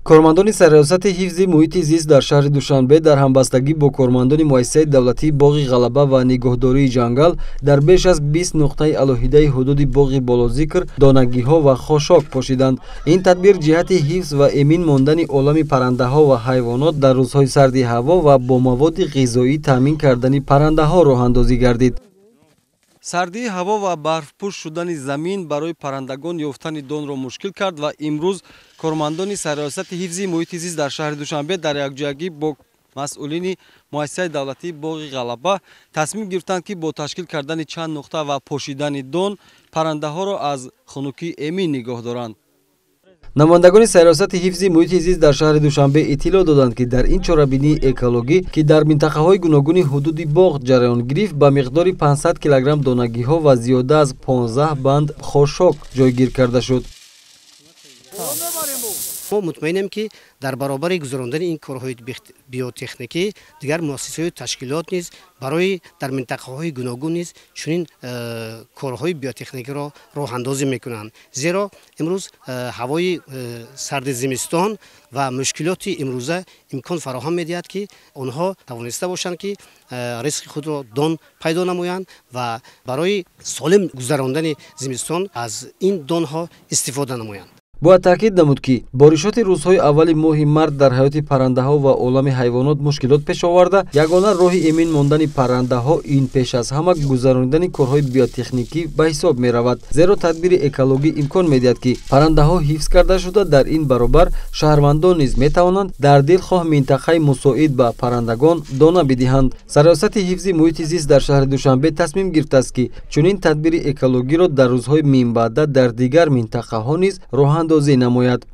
کارمندان سراست حفظ محیط زیست در شهر دوشنبه در همبستگی با کارمندان مؤسسه دولتی باغ غلبه و نگهداری جنگل در بیش از 20 نقطه علیحده حدود باغ بالازیکر دانگی‌ها و خاشاک پاشیدند. این تدبیر جهت حفظ و امین ماندن عالم پرنده‌ها و حیوانات در روزهای سردی هوا و با مواد غذایی تامین کردن پرنده‌ها راه اندازی گردید. سردی هوا و برفپوش شدن زمین برای پرندگان یافتن دان را مشکل کرد و امروز کارمندان سراست حفظ محیط زیست در شهر دوشنبه در یکجایی با مسئولین مؤسسه دولتی باغ غلبه تصمیم گرفتند که با تشکیل کردن چند نقطه و پاشیدن دان پرنده ها را از خنکی امین نگاه دارند. نمایندگان سیاست حفظ محیط زیست در شهر دوشنبه اطلاع دادند که در این چاره‌بینی اکولوژی که در منطقه‌های گوناگون حدود باغ جریان گرفت با مقدار 500 کیلوگرم دانگی‌ها و زیاده از 15 بند خاشاک جایگیر کرده شد. ما مطمئنیم که در برابر گذراندن این کارهای بیوتکنیکی دیگر مؤسسات و تشکیلات نیز برای در منطقه‌های گوناگون نیز چنین کارهای بیوتکنیکی را راه اندازی میکنند. زیرا امروز هوای سرد زمستان و مشکلات امروزه امکان فراهم می‌دهد که آنها توانسته باشند که رزق خود را دان پیدا نمایند و برای سالم گذراندن زمستان از این دانها استفاده نمایند. باید تاکید نمود که بارشات روزهای اول ماه مارس در حیات پرنده ها و عالم حیوانات مشکلات پیش آورده. یگانه راه امین ماندن پرنده ها این پیش از همه گذراندن کارهای بیوتکنیکی به حساب می رود. زیرا تدبیر اکولوژی امکان می دهد که پرنده ها حفظ کرده شده. در این برابر شهروندان نیز می توانند در دلخواه منطقه مساعد به پرندگان دانه بدهند. سیاست حفظ محیط زیست در شهر دوشنبه تصمیم گرفته است که چنین تدبیر اکولوژی را در روزهای من بعد در دیگر منطقه ها نیز راه اندازی نماید.